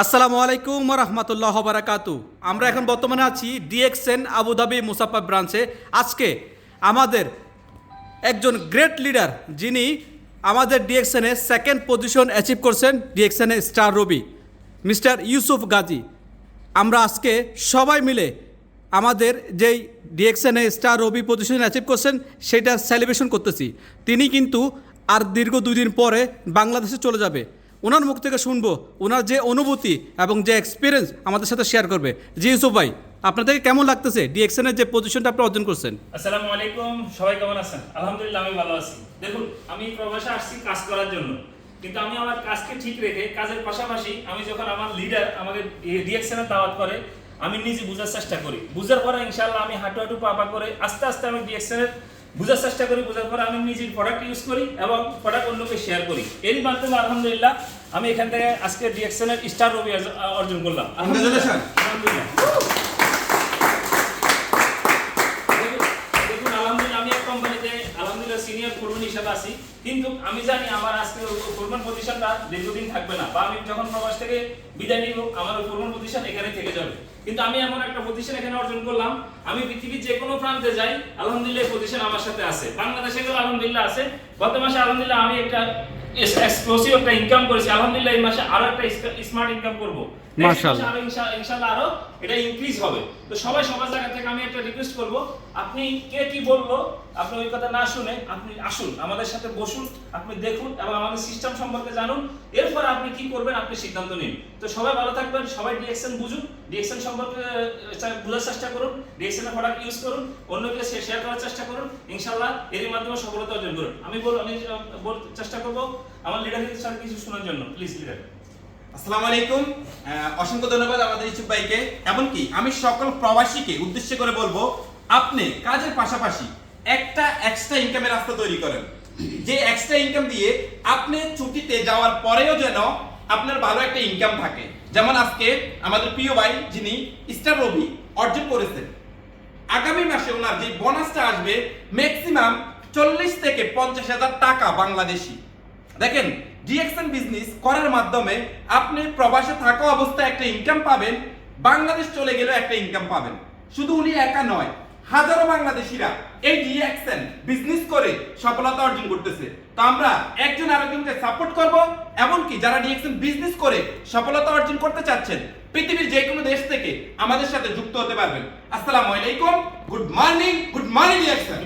আসসালামু আলাইকুম রহমতুল্লাহ বারাকাতু। আমরা এখন বর্তমানে আছি ডিএক্সএন আবুধাবি মুসাফা ব্রাঞ্চে। আজকে আমাদের একজন গ্রেট লিডার, যিনি আমাদের ডিএক্সএনে সেকেন্ড পজিশন অ্যাচিভ করছেন, ডিএক্সএনে স্টার রবি মিস্টার ইউসুফ গাজী। আমরা আজকে সবাই মিলে আমাদের যেই ডিএক্সএনে স্টার রবি পজিশন অ্যাচিভ করছেন সেটা সেলিব্রেশন করতেছি। তিনি কিন্তু আর দীর্ঘ 2 দিন পরে বাংলাদেশে চলে যাবে। ওনার মুখ থেকে শুনবো ওনার যে অনুভূতি এবং যে এক্সপিরিয়েন্স আমাদের সাথে শেয়ার করবে। জি ইউসুফ ভাই, আপনাদের কেমন লাগতেছে ডিএক্সএনের যে পজিশনটা আপনি অর্জন করছেন? আসসালামু আলাইকুম, সবাই কেমন আছেন? আলহামদুলিল্লাহ আমি ভালো আছি। দেখুন, আমি প্রবাসে আসছি কাজ করার জন্য, কিন্তু আমি আমার কাজকে ঠিক রেখে কাজের পাশাপাশি আমি যখন আমার লিডার আমাকে ডিএক্সএনের দাওয়াত করে আমি নিজে বোঝার চেষ্টা করি। বুঝার পরে ইনশাআল্লাহ আমি হাঁটু হাঁটু পা করে আস্তে আস্তে আমি ডিএক্সএনের বোঝার চেষ্টা করি। বোঝার পরে আমি নিজের প্রোডাক্ট ইউজ করি এবং প্রোডাক্ট অন্যকে শেয়ার করি। এরই মাধ্যমে আলহামদুলিল্লাহ আমি এখান থেকে আজকে ডিএক্সএনের স্টার রবি অর্জন করলাম। আলহামদুলিল্লাহ। সিনিয়র ফোরম্যান হিসেবে আছি, কিন্তু আমি জানি আমার আজকে ফোরম্যান পজিশনটা দীর্ঘদিন থাকবে না, বা আমি যখন প্রবাস থেকে বিদায় নিব আমার ওই ফোরম্যান পজিশন এখানে থেকে যাবে। কিন্তু আমি এমন একটা পজিশন এখানে অর্জন করলাম, আমি পৃথিবীর যে কোনো প্রান্তে যাই আলহামদুলিল্লাহ এই পজিশন আমার সাথে আছে। বাংলাদেশে গেলে আলহামদুলিল্লাহ আছে। গত মাসে আলহামদুলিল্লাহ আমি একটা এক্সক্লুসিভ একটা ইনকাম করেছি। আলহামদুলিল্লাহ এই মাসে আরো একটা স্মার্ট ইনকাম করব। মাশাআল্লাহ, আরো ইনশাআল্লাহ আরো এটা ইনক্রিজ হবে। তো সবাই সবার জায়গা থেকে আমি একটা রিকোয়েস্ট করব, আপনি কে কি বললো আপনি ওই কথা না শুনে আপনি আসুন, আমাদের সাথে বসুন, আপনি দেখুন এবং আমাদের সিস্টেম সম্পর্কে জানুন। এরপর আপনি কি করবেন আপনি সিদ্ধান্ত নিন। তো সবাই ভালো থাকবেন, সবাই ডিএক্সএন বুঝুন, ডিএক্সএন সম্পর্কে বোঝার চেষ্টা করুন, ডিএক্সএন এর প্রোডাক্ট ইউজ করুন, অন্যকে শেয়ার করার চেষ্টা করুন। ইনশাআল্লাহ এরই মাধ্যমে সফলতা অর্জন করুন। আমি চেষ্টা করব আমার লিডারের সাথে কিছু শোনার জন্য। Please leader. আসসালামু আলাইকুম, অসংখ্য ধন্যবাদ আমাদের ইউসুফ ভাইকে। এমনকি আমি সকল প্রবাসীকে উদ্দেশ্য করে বলবো, আপনি কাজের পাশাপাশি একটা এক্সট্রা ইনকামের রাস্তা তৈরি করেন, যে এক্সট্রা ইনকাম দিয়ে আপনি ছুটিতে যাওয়ার পরেও যেন আপনার ভালো একটা ইনকাম থাকে। যেমন আজকে আমাদের প্রিয় ভাই যিনি স্টার রবি অর্জন করেছেন, আগামী মাসে ওনার যে বোনাসটা আসবে ম্যাক্সিমাম 40 থেকে 50,000 টাকা বাংলাদেশি। দেখেন, ডিএক্সএন বিজনেস করার মাধ্যমে আপনি প্রবাসে থাকা অবস্থায় একটা ইনকাম পাবেন, বাংলাদেশ চলে গেলেও একটা ইনকাম পাবেন। শুধু উনি একা নয়, হাজারো বাংলাদেশিরা এই ডিএক্সএন বিজনেস করে সফলতা অর্জন করতেছে। তো আমরা একজন আরেকজনকে সাপোর্ট করব। এমনকি যারা ডিএক্সএন বিজনেস করে সফলতা অর্জন করতে চাচ্ছেন, পৃথিবীর যে কোনো দেশ থেকে আমাদের সাথে যুক্ত হতে পারবেন। আসসালামু আলাইকুম, গুড মর্নিং ডিএক্সএন।